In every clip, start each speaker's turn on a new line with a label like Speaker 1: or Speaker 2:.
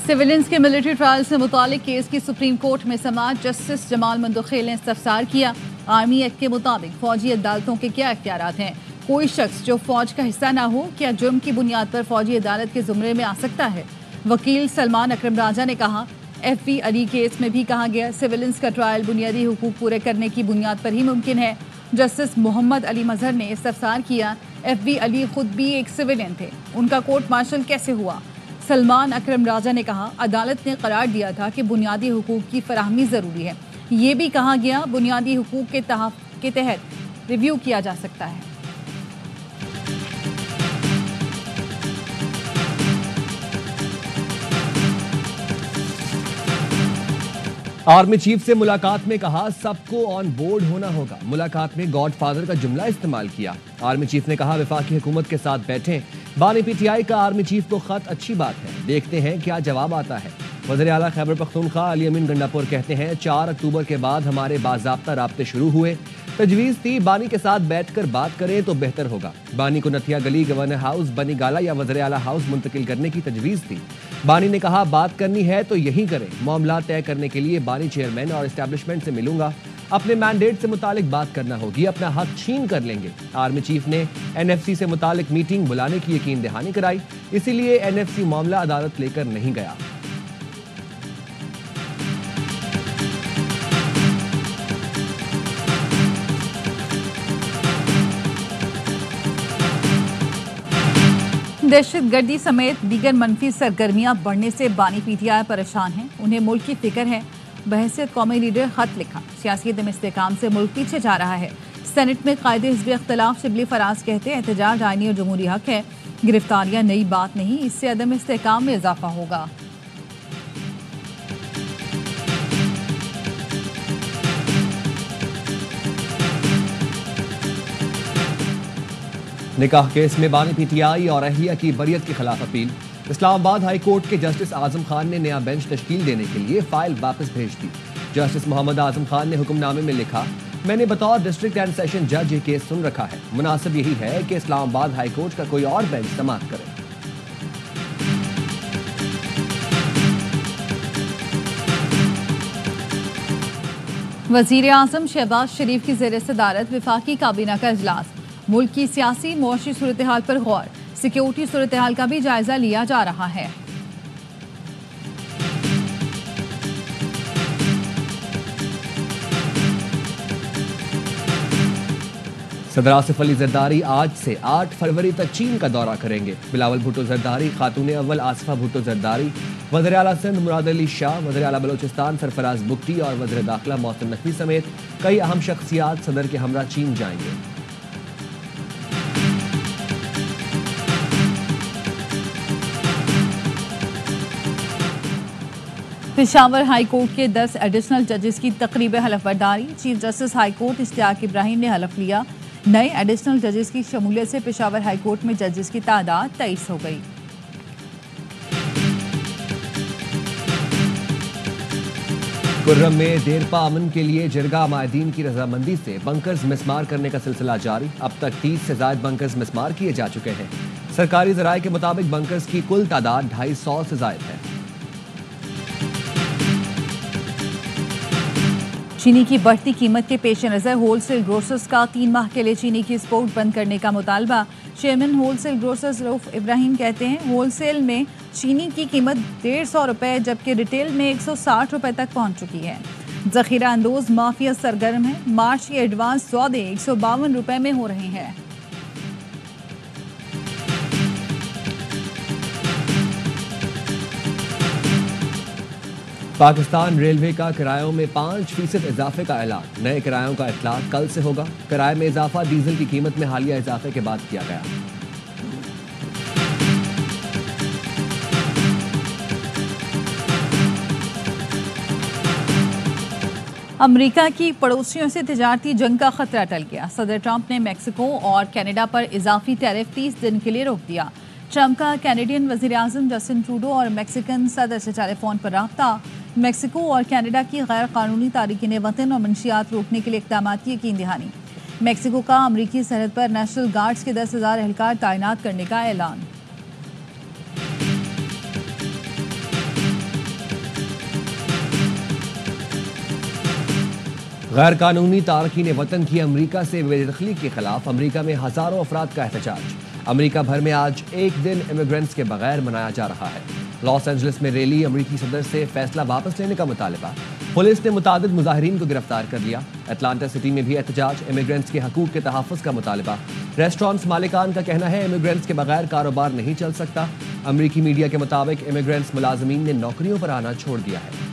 Speaker 1: Civilians के military trial से मुतालिक केस की सुप्रीम कोर्ट में समाअत। जस्टिस जमाल मंदुखेल ने इस्तफसार किया। आर्मी एक्ट के मुताबिक फौजी अदालतों के क्या इख्तियारात हैं? कोई शख्स जो फौज का हिस्सा ना हो क्या जुर्म की बुनियाद पर फौजी अदालत के जुमरे में आ सकता है? वकील सलमान अकरम राजा ने कहा, FV अली केस में भी कहा गया सिविलियंस का ट्रायल बुनियादी हुकूक पूरे करने की बुनियाद पर ही मुमकिन है। जस्टिस मोहम्मद अली मजहर ने इस्तफसार किया, FV अली खुद भी एक सिविलियन थे, उनका कोर्ट मार्शल कैसे हुआ? सलमान अकरम राजा ने कहा, अदालत ने करार दिया था कि बुनियादी हुकूक की फराहमी ज़रूरी है। ये भी कहा गया बुनियादी हुकूक के तहत रिव्यू किया जा सकता है।
Speaker 2: आर्मी चीफ से मुलाकात में कहा, सबको ऑन बोर्ड होना होगा। मुलाकात में गॉडफादर का जुमला इस्तेमाल किया। आर्मी चीफ ने कहा, वफाकी हुकूमत के साथ बैठें। बानी PTI का आर्मी चीफ को खत अच्छी बात है, देखते हैं क्या जवाब आता है। वज़ीर आला खैबर पख्तूनख्वा अली अमीन गंडापुर कहते हैं, 4 अक्टूबर के बाद हमारे बाज़ाब्ता राब्ते शुरू हुए। तजवीज़ थी बानी के साथ बैठकर बात करें तो बेहतर होगा। बानी को नथिया गली, गवर्नर हाउस, बनी गाला या वज़ीर आला हाउस मुंतकिल करने की तजवीज़ थी। बानी ने कहा, बात करनी है तो यही करें। मामला तय करने के लिए बानी चेयरमैन और एस्टैब्लिशमेंट से मिलूंगा। अपने मैंडेट से मुतालिक बात करना होगी, अपना हक छीन कर लेंगे। आर्मी चीफ ने NFC से मुतालिक मीटिंग बुलाने की यकीन दहानी कराई, इसीलिए NFC मामला अदालत लेकर नहीं गया।
Speaker 1: दहशतगर्दी समेत दीगर मनफी सरगर्मियां बढ़ने से बानी PTI परेशान हैं। उन्हें मुल्क की फिक्र है। बहैसियत कौमी लीडर खत लिखा, सियासी अदम इस्तेकाम से मुल्क पीछे जा रहा है। सेनेट में कायदे हिज़्ब इख्तिलाफ शिबली फराज कहते हैं, एहतजाज आईनी और जमहूरी हक है, गिरफ्तारियां नई बात नहीं, इससे अदम इस्तेकाम में इजाफा होगा।
Speaker 2: निकाह केस में बानी PTI और अहलिया की बरियत के खिलाफ अपील। इस्लामाबाद हाई कोर्ट के जस्टिस आजम खान ने नया बेंच तश्कील देने के लिए फाइल वापस भेज दी। जस्टिस मोहम्मद आजम खान ने हुक्मनामे में लिखा, मैंने बतौर डिस्ट्रिक्ट एंड सेशन जज ये केस सुन रखा है। मुनासिब यही है कि इस्लामाबाद हाई कोर्ट का कोई और बेंच समाअत करे।
Speaker 1: वजीर आजम शहबाज शरीफ की ज़ेर सदारत वफाकी काबीना का इजलास। मुल्क की सियासी मुआशी सूरत हाल पर गौर, सिक्योरिटी सूरत हाल का भी जायजा लिया जा रहा है।
Speaker 2: सदर आसिफ अली जरदारी आज से 8 फरवरी तक चीन का दौरा करेंगे। बिलावल भुट्टो जरदारी, खातून अव्वल आसिफा भुट्टो जरदारी, वज़ीर आला सिंध मुराद अली शाह, वज़ीर आला बलोचिस्तान सरफराज बुख्ती और वज़ीर दाखिला मोहसिन नकवी समेत कई अहम शख्सियात सदर के हमरा चीन जाएंगे।
Speaker 1: पेशावर हाई कोर्ट के 10 एडिशनल जजेस की तकरीब हलफ बर्दारी। Chief justice high court Ishtiaq Ibrahim ने हलफ लिया। नए एडिशनल जजेस की शमूलियत से पेशावर हाई कोर्ट में जजेस की तादाद 23 हो गई।
Speaker 2: कुर्रम में देरपा अमन के लिए जरगा माहिदीन की रजामंदी से बंकर्स मिसमार करने का सिलसिला जारी। अब तक 30 से ज्यादा बंकर्स मिसमार किए जा चुके हैं। सरकारी जराये के मुताबिक बंकर्स की कुल तादाद 250 से ज्यादा है।
Speaker 1: चीनी की बढ़ती कीमत के पेश नज़र होलसेल ग्रोसर्स का 3 माह के लिए चीनी की एक्सपोर्ट बंद करने का मुतालबा। Chairman wholesale grocers Rauf Ibrahim कहते हैं, होलसेल में चीनी की कीमत 150 रुपये जबकि रिटेल में 160 रुपये तक पहुंच चुकी है। जखीरा अंदोज माफिया सरगर्म है। मार्च के एडवांस सौदे 152 रुपये में हो रहे हैं।
Speaker 2: पाकिस्तान रेलवे का किरायों में 5% इजाफे का ऐलान। नए किरायों का इतलाक कल से होगा। किराए में इजाफा डीजल की कीमत में हालिया इजाफे के बाद किया गया।
Speaker 1: अमेरिका की पड़ोसियों से तिजारती जंग का खतरा टल गया। सदर ट्रंप ने मैक्सिको और कनाडा पर इजाफी टैरिफ 30 दिन के लिए रोक दिया। ट्रंप का कैनेडियन वजीर आजम जस्टिन ट्रूडो और मैक्सिकन सदर से टेलीफोन पर राब्ता। मैक्सिको और कनाडा की गैर कानूनी तारिकीन वतन और मंशियात रोकने के लिए इक़दामात की यकीन दहानी। मैक्सिको का अमरीकी सरहद पर नेशनल गार्ड्स के 10,000 एहलकार तैनात करने का ऐलान।
Speaker 2: गैर कानूनी तारकीन वतन की अमरीका से बेदखली के खिलाफ अमरीका में हजारों अफराद का एहतजाज। अमरीका भर में आज एक दिन इमिग्रेंट्स के बगैर मनाया जा रहा है। लॉस एंजलिस में रैली, अमरीकी सदर से फैसला वापस लेने का मुतालबा। पुलिस ने मुतादिद मुजाहिरीन को गिरफ्तार कर लिया। अटलांटा सिटी में भी एहतजाज, इमिग्रेंट्स के हकूक के तहफ़्फ़ुज़ का मुतालबा। रेस्टोरेंट्स मालिकान का कहना है इमिग्रेंट्स के बगैर कारोबार नहीं चल सकता। अमरीकी मीडिया के मुताबिक इमिग्रेंट्स मुलाजमीन ने नौकरियों पर आना छोड़ दिया है।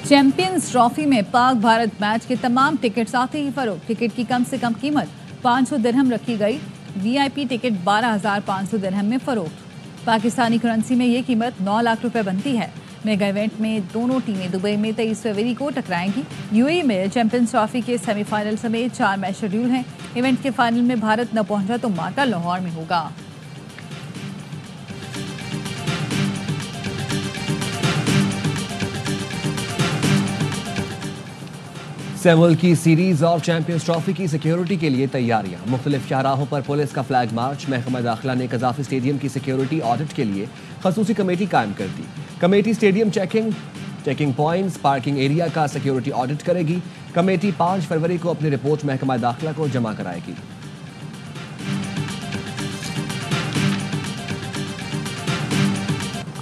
Speaker 1: चैंपियंस ट्रॉफी में पाक भारत मैच के तमाम टिकट आते ही फरोख्त। टिकट की कम से कम कीमत 500 दिरहम रखी गई। वीआईपी टिकट 12,500 दिरहम में फरोख्त। पाकिस्तानी करेंसी में ये कीमत 9 लाख रुपए बनती है। मेगा इवेंट में दोनों टीमें दुबई में 23 फरवरी को टकराएंगी। यूएई में चैंपियंस ट्रॉफी के सेमीफाइनल समेत 4 मैच शेड्यूल हैं। इवेंट के फाइनल में भारत न पहुंचा तो मार्का लाहौर में होगा।
Speaker 2: सेमुल की सीरीज और चैंपियंस ट्रॉफी की सिक्योरिटी के लिए तैयारियां। मुख्तलिफ शाहराहों पर पुलिस का फ्लैग मार्च। महकमा दाखिला ने कज़ाफ़ी स्टेडियम की सिक्योरिटी ऑडिट के लिए खसूसी कमेटी कायम कर दी। Committee stadium checking points, parking area का सिक्योरिटी ऑडिट करेगी। कमेटी 5 फरवरी को अपनी रिपोर्ट महकमा दाखिला को जमा कराएगी।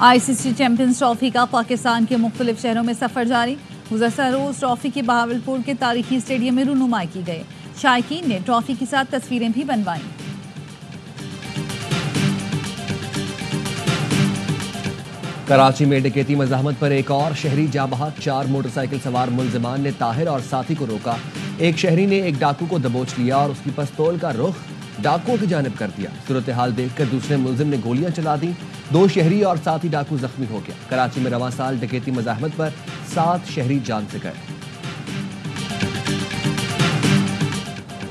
Speaker 1: आईसीसी चैंपियंस ट्रॉफी का पाकिस्तान के मुख्तलिफ शहरों में सफर जारी। गुज़श्ता रोज ट्रॉफी के बहावलपुर के तारीखी स्टेडियम में रुनुमाई की गई। शायकीन ने ट्रॉफी के साथ तस्वीरें भी बनवाईं।
Speaker 2: कराची में डकैती मज़ाहमत पर एक और शहरी जा बहक। 4 मोटरसाइकिल सवार मुलजिमान ने ताहिर और साथी को रोका। एक शहरी ने एक डाकू को दबोच लिया और उसकी पिस्तौल का रुख डाकुओं की जानिब कर दिया। सूरत हाल देखकर दूसरे मुलजिम ने गोलियां चला दी। 2 शहरी और साथी डाकू जख्मी हो गया। कराची में रवां साल डकैती मज़ाहमत पर 7 शहरी जान से गए।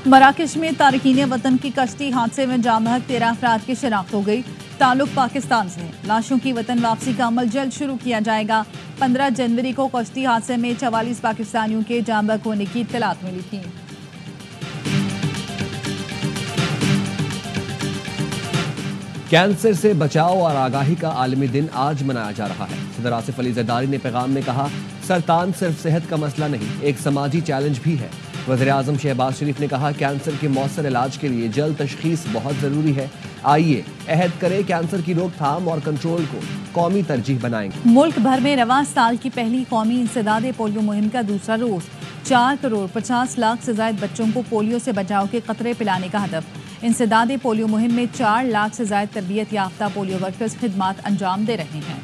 Speaker 1: मराकश में तारकीन वतन की कश्ती हादसे में जाम बहक 13 अफराद की शिनाख्त हो गई। ताल्लुक पाकिस्तान से है। लाशों की वतन वापसी का अमल जल्द शुरू किया जाएगा। 15 जनवरी को कश्ती हादसे में 44 पाकिस्तानियों के जाम बहक होने की इत्तलात मिली थी।
Speaker 2: कैंसर से बचाव और आगाही का आलमी दिन आज मनाया जा रहा है। सदर आसिफ अली ज़रदारी ने पैगाम में कहा, सरतान सिर्फ सेहत का मसला नहीं, एक समाजी चैलेंज भी है। वज़ीर आज़म शहबाज शरीफ ने कहा, कैंसर के मौसर इलाज के लिए जल्द तशखीस बहुत ज़रूरी है। आइए अहद करें कैंसर की रोकथाम और कंट्रोल को कौमी तरजीह बनाएंगे।
Speaker 1: मुल्क भर में रवां साल की पहली कौमी इंसदादे पोलियो मुहिम का दूसरा रोज। 4 करोड़ 50 लाख से ज्यादा बच्चों को पोलियो से बचाव के कतरे पिलाने का हदफ। इंसदादे पोलियो मुहिम में 4 लाख से ज्यादा तरबियत याफ्ता पोलियो वर्कर्स खिदमात अंजाम दे रहे हैं।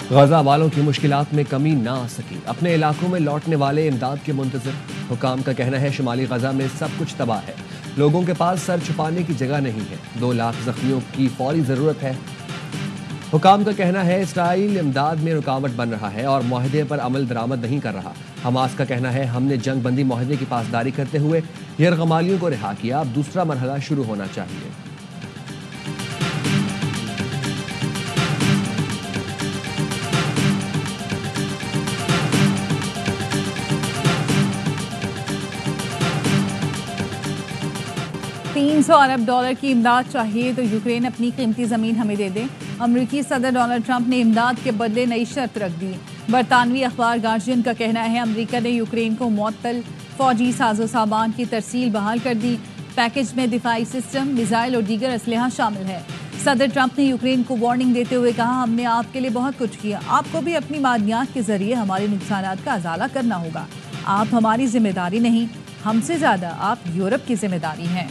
Speaker 2: गजा वालों की मुश्किलात में कमी ना आ सकी। अपने इलाकों में लौटने वाले इमदाद के मुंतज़िर। हुकाम का कहना है शुमाली गजा में सब कुछ तबाह है। लोगों के पास सर छुपाने की जगह नहीं है। 2 लाख जख्मियों की फौरी जरूरत है। हुकाम का कहना है इसराइल इमदाद में रुकावट बन रहा है और मुआहदे पर अमल दरामद नहीं कर रहा। हमास का कहना है हमने जंग बंदी मुआहदे की पासदारी करते हुए यरगमालियों को रिहा किया। अब दूसरा मरहला शुरू होना चाहिए।
Speaker 1: $300 अरब की इमदाद चाहिए तो यूक्रेन अपनी कीमती ज़मीन हमें दे दे। अमरीकी सदर डोनाल्ड ट्रंप ने इमदाद के बदले नई शर्त रख दी। बरतानवी अखबार गार्जियन का कहना है अमरीका ने यूक्रेन को मुअत्तल फौजी साजो सामान की तरसील बहाल कर दी। पैकेज में दिफाई सिस्टम, मिसाइल और दीगर असलहा शामिल है। सदर ट्रंप ने यूक्रेन को वार्निंग देते हुए कहा, हमने आपके लिए बहुत कुछ किया, आपको भी अपनी मादनियात के जरिए हमारे नुकसानात का अजाला करना होगा। आप हमारी जिम्मेदारी नहीं, हमसे ज़्यादा आप यूरोप की जिम्मेदारी हैं।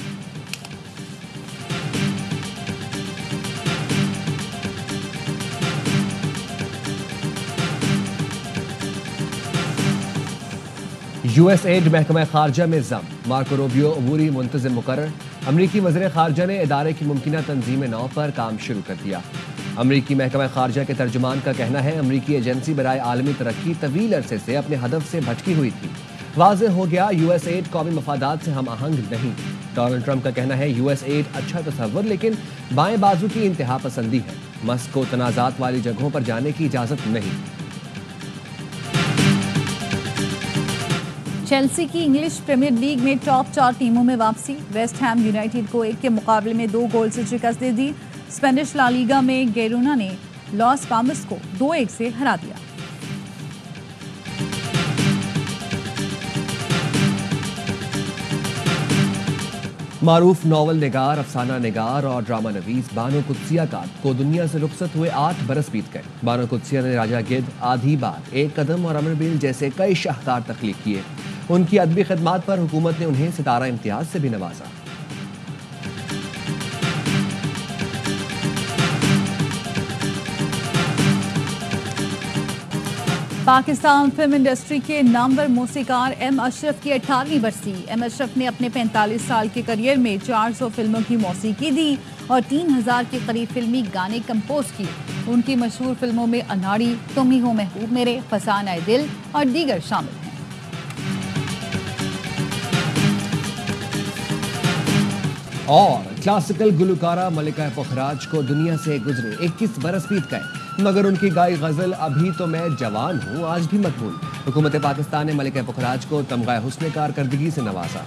Speaker 2: यूएसएड महकमा खारजा में जम। मार्को रूबियो अबूरी मुंतज़िम मुकर्रर। अमरीकी वज़ीर खारजा ने इदारे की मुमकिना तंजीम नौ पर काम शुरू कर दिया। अमरीकी महकमा खारजा के तर्जुमान का कहना है अमरीकी एजेंसी बराए आलमी तरक्की तवील अरसे से अपने हदफ से भटकी हुई थी। वाज़ेह हो गया यूएसएड कौमी मफादात से हम आहंग नहीं। डोनाल्ड ट्रंप का कहना है यूएसएड अच्छा तस्वर लेकिन बाएं बाजू की इंतहा पसंदी है। मस्को तनाज़ात वाली जगहों पर जाने की इजाज़त नहीं।
Speaker 1: चेल्सी की इंग्लिश प्रीमियर लीग में टॉप 4 टीमों में वापसी। वेस्ट हैम यूनाइटेड को 1 के मुकाबले में 2 गोल से शिकस्त दे दी। स्पेनिश ला लीगा में गेरोना ने लॉस पामस को 2-1 से हरा दिया।
Speaker 2: मारूफ नॉवल निगार, अफसाना निगार और ड्रामा नवीस बानो कुदसिया को दुनिया से रुखसत हुए 8 बरस बीत गए। बानो कुदसिया ने राजा गिद्ध, आधी बात, एक कदम और अमरबील जैसे कई शाहकार तख्लीक किए। उनकी अदबी खिदमात पर हुकूमत ने उन्हें सितारा इम्तियाज से भी नवाजा।
Speaker 1: पाकिस्तान फिल्म इंडस्ट्री के नामवर मौसीकार एम अशरफ की 18वीं बरसी। एम अशरफ ने अपने 45 साल के करियर में 400 फिल्मों की मौसीकी दी और 3000 के करीब फिल्मी गाने कंपोज किए। उनकी मशहूर फिल्मों में अनाड़ी, तुम ही हो महबूब मेरे, फसाना दिल और दीगर शामिल हैं।
Speaker 2: और क्लासिकल गुलकारा मलिका पुखराज को दुनिया से गुजरे 21 बरस बीत गए, मगर उनकी गाई गजल अभी तो मैं जवान हूँ आज भी मकबूल। हुकूमत पाकिस्तान ने मलिका पुखराज को तमगा हुस्न कारकर्दगी से नवाजा।